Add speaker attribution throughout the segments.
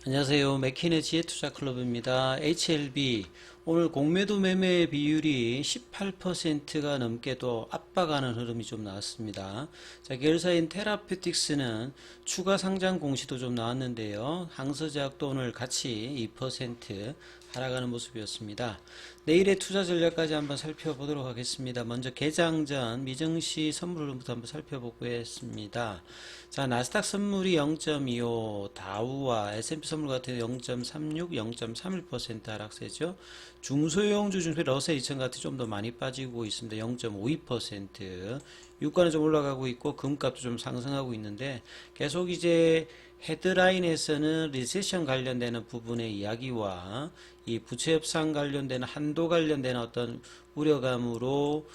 Speaker 1: 안녕하세요. 맥킨의 지혜투자클럽입니다. HLB 오늘 공매도 매매 비율이 18%가 넘게도 압박하는 흐름이 좀 나왔습니다. 자, 계열사인 테라퓨틱스는 추가 상장 공시도 좀 나왔는데요. 항서제약도 오늘 같이 2% 하락하는 모습이었습니다. 내일의 투자 전략까지 한번 살펴보도록 하겠습니다. 먼저 개장 전 미증시 선물 흐름부터 한번 살펴보겠습니다. 자, 나스닥 선물이 0.25, 다우와 S&P 선물 같은 경우 0.36, 0.31% 하락세죠. 중소형주 중에 러셀 2000 같은 좀 더 많이 빠지고 있습니다. 0.52%. 유가는 좀 올라가고 있고 금값도 좀 상승하고 있는데 계속 이제 헤드라인에서는 리세션 관련되는 부분의 이야기와 이 부채 협상 관련되는 한도 관련되는 어떤 우려감으로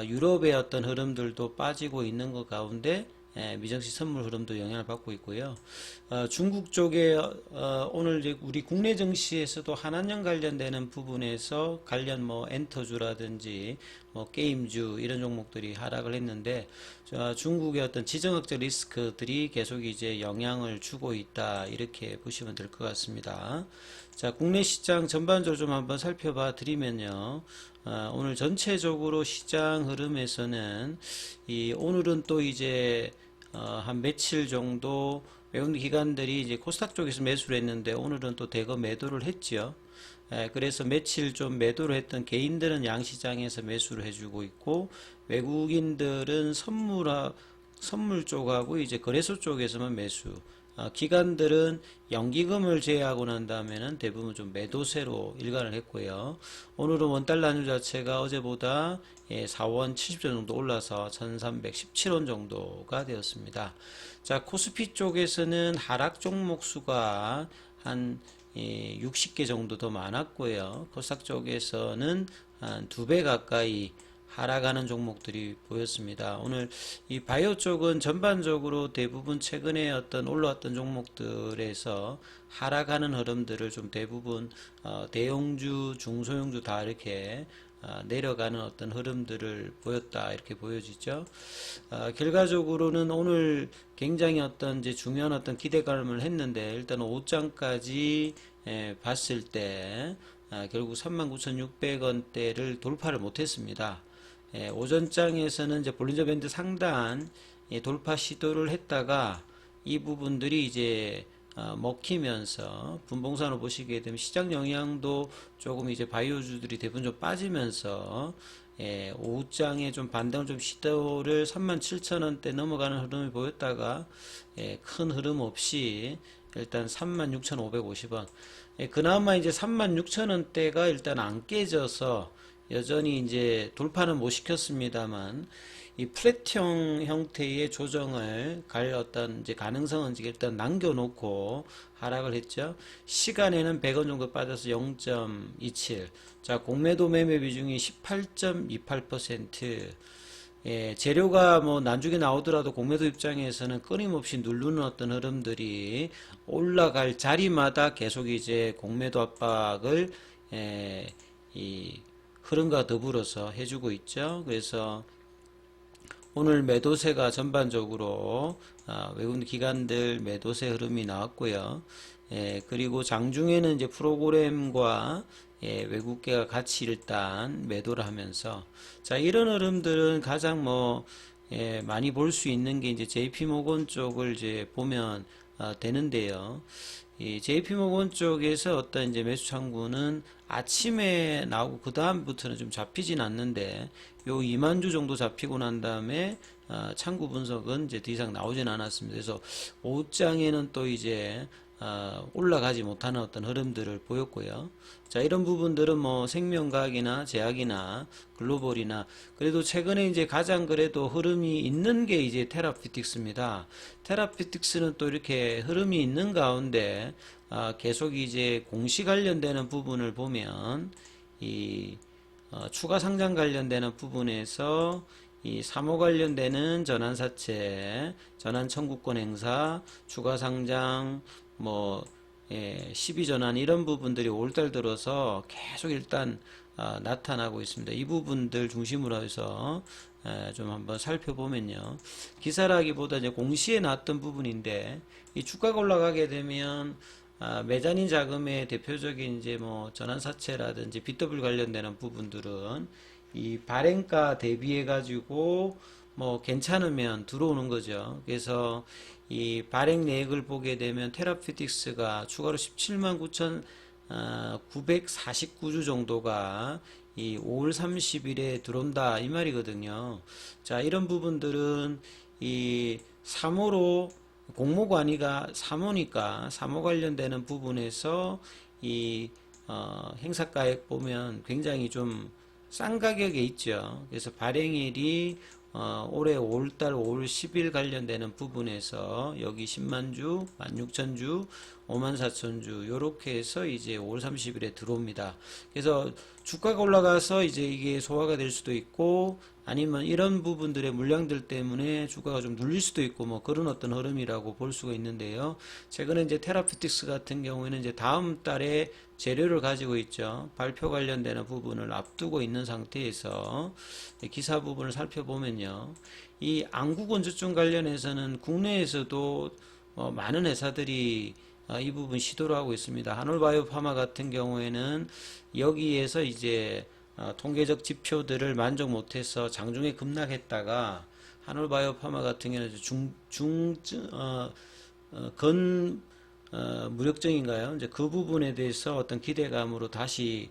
Speaker 1: 유럽의 어떤 흐름들도 빠지고 있는 것 가운데 미정시 선물 흐름도 영향을 받고 있고요. 중국 쪽에 오늘 우리 국내 증시에서도 한한령 관련되는 부분에서 관련 뭐 엔터주라든지 뭐 게임주 이런 종목들이 하락을 했는데 중국의 어떤 지정학적 리스크들이 계속 이제 영향을 주고 있다 이렇게 보시면 될 것 같습니다. 자, 국내 시장 전반적으로 좀 한번 살펴봐 드리면요. 오늘 전체적으로 시장 흐름에서는 오늘은 또 이제 한 며칠 정도 외국 기관들이 이제 코스닥 쪽에서 매수를 했는데 오늘은 또 대거 매도를 했죠. 그래서 며칠 좀 매도를 했던 개인들은 양시장에서 매수를 해주고 있고 외국인들은 선물 쪽하고 이제 거래소 쪽에서만 매수. 기관들은 연기금을 제외하고 난 다음에는 대부분 좀 매도세로 일관을 했고요. 오늘은 원달러 환율 자체가 어제보다 4원 70전 정도 올라서 1317원 정도가 되었습니다. 자, 코스피 쪽에서는 하락 종목 수가 한 60개 정도 더 많았고요. 코스닥 쪽에서는 한 2배 가까이 하락하는 종목들이 보였습니다. 오늘 이 바이오 쪽은 전반적으로 대부분 최근에 어떤 올라왔던 종목들에서 하락하는 흐름들을 좀 대부분 대형주, 중소형주 다 이렇게 내려가는 어떤 흐름들을 보였다 이렇게 보여지죠. 결과적으로는 오늘 굉장히 어떤 이제 중요한 어떤 기대감을 했는데 일단 오장까지 봤을 때 결국 39,600원대를 돌파를 못했습니다. 오전장에서는 이제 볼린저 밴드 상단 돌파 시도를 했다가 이 부분들이 이제 먹히면서 분봉산으로 보시게 되면 시장 영향도 조금 이제 바이오주들이 대부분 좀 빠지면서 오후장에 좀 반등을 좀 시도를 37,000원대 넘어가는 흐름을 보였다가 큰 흐름 없이 일단 36,550원 그나마 이제 36,000원대가 일단 안 깨져서 여전히 이제 돌파는 못 시켰습니다만 이 플랫형 형태의 조정을 갈 어떤 이제 가능성은 일단 남겨놓고 하락을 했죠. 시간에는 100원 정도 빠져서 0.27. 자, 공매도 매매 비중이 18.28%. 재료가 뭐 나중에 나오더라도 공매도 입장에서는 끊임없이 누르는 어떤 흐름들이 올라갈 자리마다 계속 이제 공매도 압박을 이 흐름과 더불어서 해주고 있죠. 그래서 오늘 매도세가 전반적으로 외국인 기관들 매도세 흐름이 나왔고요. 그리고 장중에는 이제 프로그램과 외국계가 같이 일단 매도를 하면서 자 이런 흐름들은 가장 많이 볼 수 있는 게 이제 JP모건 쪽을 이제 보면 되는데요. 이 JP모건 쪽에서 어떤 이제 매수 창구는 아침에 나오고 그 다음부터는 좀 잡히진 않는데 요 2만 주 정도 잡히고 난 다음에 창구 분석은 이제 더 이상 나오진 않았습니다. 그래서 오후장에는 또 이제 올라가지 못하는 어떤 흐름들을 보였고요. 자, 이런 부분들은 뭐 생명과학이나 제약이나 글로벌이나 그래도 최근에 이제 가장 그래도 흐름이 있는 게 이제 테라퓨틱스입니다. 테라퓨틱스는 또 이렇게 흐름이 있는 가운데 계속 이제 공시 관련되는 부분을 보면 이 추가 상장 관련되는 부분에서 이 사모 관련되는 전환사채, 전환 청구권 행사, 추가 상장, 12전환 이런 부분들이 5월달 들어서 계속 일단 나타나고 있습니다. 이 부분들 중심으로 해서 좀 한번 살펴보면요. 기사라기보다 이제 공시에 나왔던 부분인데 이 주가가 올라가게 되면 메자닌 자금의 대표적인 이제 뭐 전환사채라든지 BW 관련되는 부분들은 이 발행가 대비해 가지고 뭐 괜찮으면 들어오는 거죠. 그래서 이 발행 내역을 보게 되면 테라피틱스가 추가로 17만 9천 949주 정도가 이 5월 30일에 들어온다 이 말이거든요. 자, 이런 부분들은 이 3호로 공모관위가 3호니까 3호 관련되는 부분에서 이 행사가액 보면 굉장히 좀 싼 가격에 있죠. 그래서 발행일이 올해 5월달 5월 10일 관련되는 부분에서 여기 10만 주, 16,000주, 54,000주 요렇게 해서 이제 5월 30일에 들어옵니다. 그래서 주가가 올라가서 이제 이게 소화가 될 수도 있고 아니면 이런 부분들의 물량들 때문에 주가가 좀 눌릴 수도 있고 뭐 그런 어떤 흐름이라고 볼 수가 있는데요. 최근에 이제 테라피틱스 같은 경우에는 이제 다음 달에 재료를 가지고 있죠. 발표 관련되는 부분을 앞두고 있는 상태에서 기사 부분을 살펴보면요. 이 안구건조증 관련해서는 국내에서도 많은 회사들이 이 부분 시도를 하고 있습니다. 한올바이오파마 같은 경우에는 여기에서 이제 통계적 지표들을 만족 못해서 장중에 급락했다가 한올바이오파마 같은 경우는 무력증인가요? 이제 그 부분에 대해서 어떤 기대감으로 다시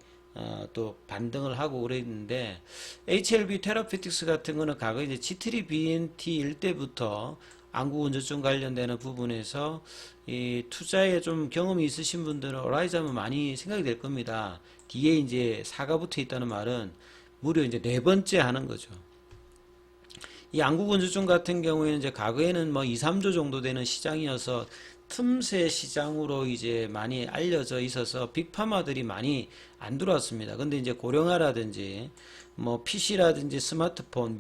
Speaker 1: 또 반등을 하고 그랬는데 HLB 테라피틱스 같은 거는 과거 이제 G3BNT 때부터 안구건조증 관련되는 부분에서 이 투자에 좀 경험이 있으신 분들은 어라이즈하면 많이 생각이 될 겁니다. 뒤에 이제 4가 붙어 있다는 말은 무려 이제 네 번째 하는 거죠. 이 안구건조증 같은 경우에는 이제 과거에는 뭐 2, 3조 정도 되는 시장이어서 틈새 시장으로 이제 많이 알려져 있어서 빅파마들이 많이 안 들어왔습니다. 근데 이제 고령화라든지 뭐 PC라든지 스마트폰,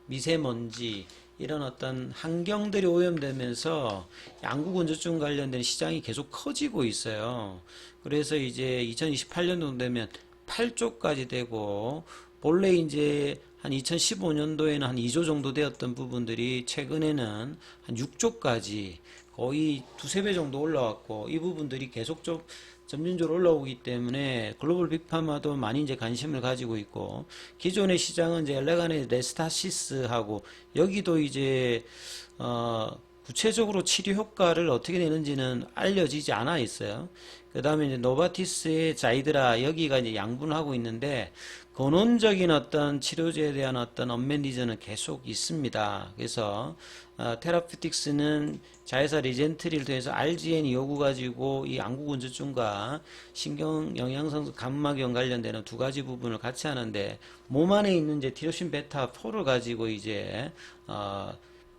Speaker 1: 미세먼지 이런 어떤 환경들이 오염되면서 안구건조증 관련된 시장이 계속 커지고 있어요. 그래서 이제 2028년도 되면 8조까지 되고 본래 이제 한 2015년도에는 한 2조 정도 되었던 부분들이 최근에는 한 6조까지 거의 두세 배 정도 올라왔고 이 부분들이 계속 좀 점진적으로 올라오기 때문에 글로벌 빅파마도 많이 이제 관심을 가지고 있고 기존의 시장은 이제 엘레간의 레스타시스하고 여기도 이제 구체적으로 치료 효과를 어떻게 내는지는 알려지지 않아 있어요. 그 다음에 이제 노바티스의 자이드라 여기가 이제 양분하고 있는데 근원적인 어떤 치료제에 대한 어떤 언맷 니즈는 계속 있습니다. 그래서 테라피틱스는 자회사 리젠트리를 통해서 RGN이 요구 가지고 이 안구건조증과 신경 영양성 감마경 관련되는 두 가지 부분을 같이 하는데 몸 안에 있는 이제 티로신 베타 4를 가지고 이제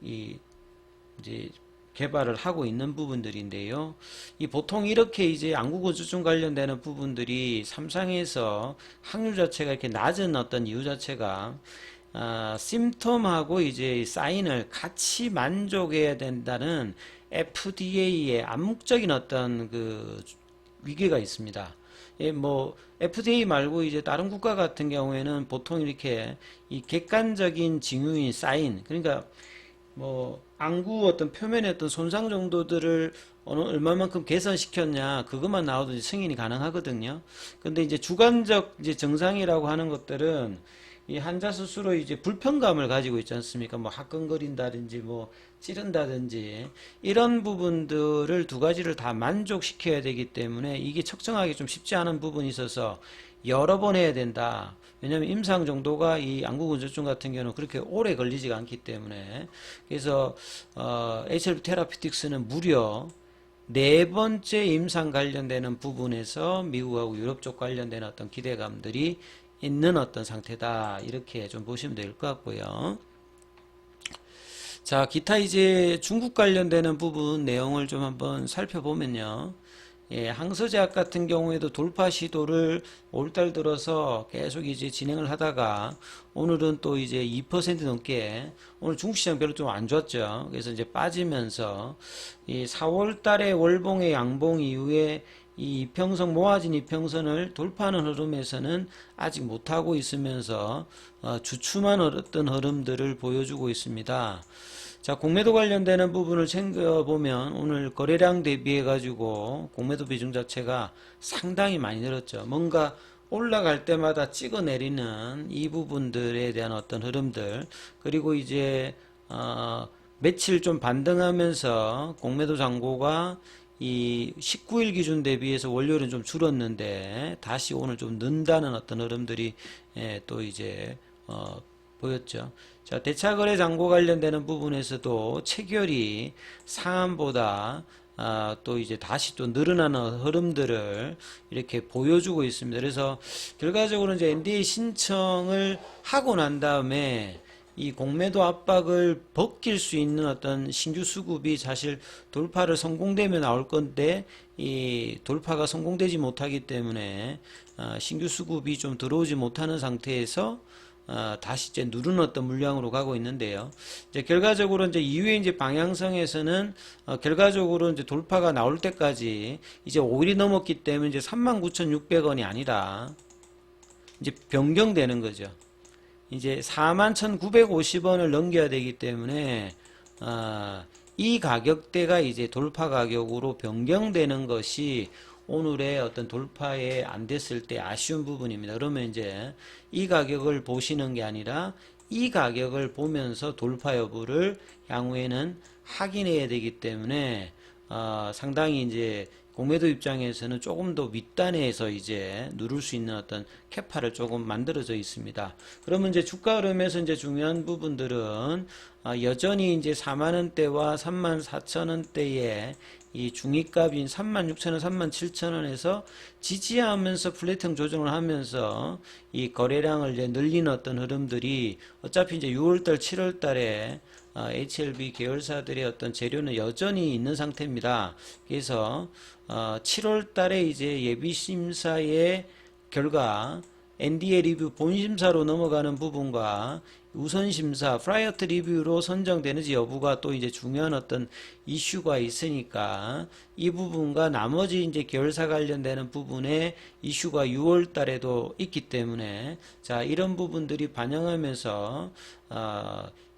Speaker 1: 이제 개발을 하고 있는 부분들인데요. 이 보통 이렇게 이제 안구건조증 관련되는 부분들이 삼상에서 확률 자체가 이렇게 낮은 어떤 이유 자체가 심텀하고 이제 사인을 같이 만족해야 된다는 FDA의 암묵적인 어떤 그 위계가 있습니다. 예, 뭐 FDA 말고 이제 다른 국가 같은 경우에는 보통 이렇게 이 객관적인 징후인 사인, 그러니까 뭐 안구 어떤 표면의 어떤 손상 정도들을 얼마만큼 개선시켰냐 그것만 나오든지 승인이 가능하거든요. 근데 이제 주관적 이제 증상이라고 하는 것들은 이 환자 스스로 이제 불편감을 가지고 있지 않습니까? 뭐 화끈거린다든지 뭐 찌른다든지 이런 부분들을 두 가지를 다 만족시켜야 되기 때문에 이게 측정하기 좀 쉽지 않은 부분이 있어서 여러 번 해야 된다. 왜냐하면 임상 정도가 이 안구건조증 같은 경우는 그렇게 오래 걸리지가 않기 때문에 그래서 HLB 테라피틱스는 무려 네 번째 임상 관련되는 부분에서 미국하고 유럽 쪽 관련된 어떤 기대감들이 있는 어떤 상태다 이렇게 좀 보시면 될 것 같고요. 자, 기타 이제 중국 관련되는 부분 내용을 좀 한번 살펴보면요. 예, 항서제약 같은 경우에도 돌파 시도를 올달 들어서 계속 이제 진행을 하다가 오늘은 또 이제 2% 넘게 오늘 중국시장 별로 좀 안 좋았죠. 그래서 이제 빠지면서 이 4월 달에 월봉의 양봉 이후에 이 이평선 모아진 이평선을 돌파하는 흐름에서는 아직 못하고 있으면서 주춤한 어떤 흐름들을 보여주고 있습니다. 자, 공매도 관련되는 부분을 챙겨보면 오늘 거래량 대비해 가지고 공매도 비중 자체가 상당히 많이 늘었죠. 뭔가 올라갈 때마다 찍어내리는 이 부분들에 대한 어떤 흐름들, 그리고 이제 며칠 좀 반등하면서 공매도 잔고가 이 19일 기준 대비해서 월요일은 좀 줄었는데 다시 오늘 좀 는다는 어떤 흐름들이 또 이제 보였죠. 자, 대차거래 잔고 관련되는 부분에서도 체결이 상한보다 또 이제 다시 또 늘어나는 흐름들을 이렇게 보여주고 있습니다. 그래서 결과적으로 이제 NDA 신청을 하고 난 다음에 이 공매도 압박을 벗길 수 있는 어떤 신규 수급이 사실 돌파를 성공되면 나올 건데 이 돌파가 성공되지 못하기 때문에 신규 수급이 좀 들어오지 못하는 상태에서 다시 이제 누른 어떤 물량으로 가고 있는데요. 이제 결과적으로 이제 이후에 이제 방향성에서는 결과적으로 이제 돌파가 나올 때까지 이제 5일이 넘었기 때문에 이제 39,600원이 아니라 이제 변경되는 거죠. 이제 41,950원을 넘겨야 되기 때문에 이 가격대가 이제 돌파 가격으로 변경되는 것이 오늘의 어떤 돌파에 안 됐을 때 아쉬운 부분입니다. 그러면 이제 이 가격을 보시는 게 아니라 이 가격을 보면서 돌파 여부를 향후에는 확인해야 되기 때문에 상당히 이제 공매도 입장에서는 조금 더 윗단에서 이제 누를 수 있는 어떤 캐파를 조금 만들어져 있습니다. 그러면 이제 주가 흐름에서 이제 중요한 부분들은 여전히 이제 4만원대와 34,000원대의 이 중위값인 36,000원, 37,000원에서 지지하면서 플래팅 조정을 하면서 이 거래량을 이제 늘리는 어떤 흐름들이 어차피 이제 6월달, 7월달에 HLB 계열사들의 어떤 재료는 여전히 있는 상태입니다. 그래서 7월 달에 이제 예비심사의 결과 NDA 리뷰 본심사로 넘어가는 부분과 우선심사 프라이어트 리뷰로 선정되는지 여부가 또 이제 중요한 어떤 이슈가 있으니까 이 부분과 나머지 이제 계열사 관련되는 부분에 이슈가 6월 달에도 있기 때문에 자, 이런 부분들이 반영하면서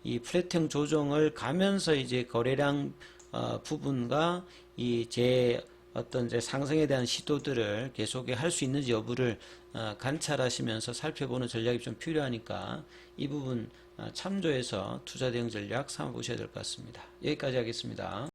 Speaker 1: 이 플래팅 조정을 가면서 이제 거래량 부분과 이 어떤 이제 상승에 대한 시도들을 계속 할 수 있는지 여부를 관찰하시면서 살펴보는 전략이 좀 필요하니까 이 부분 참조해서 투자 대응 전략 삼아 보셔야 될 것 같습니다. 여기까지 하겠습니다.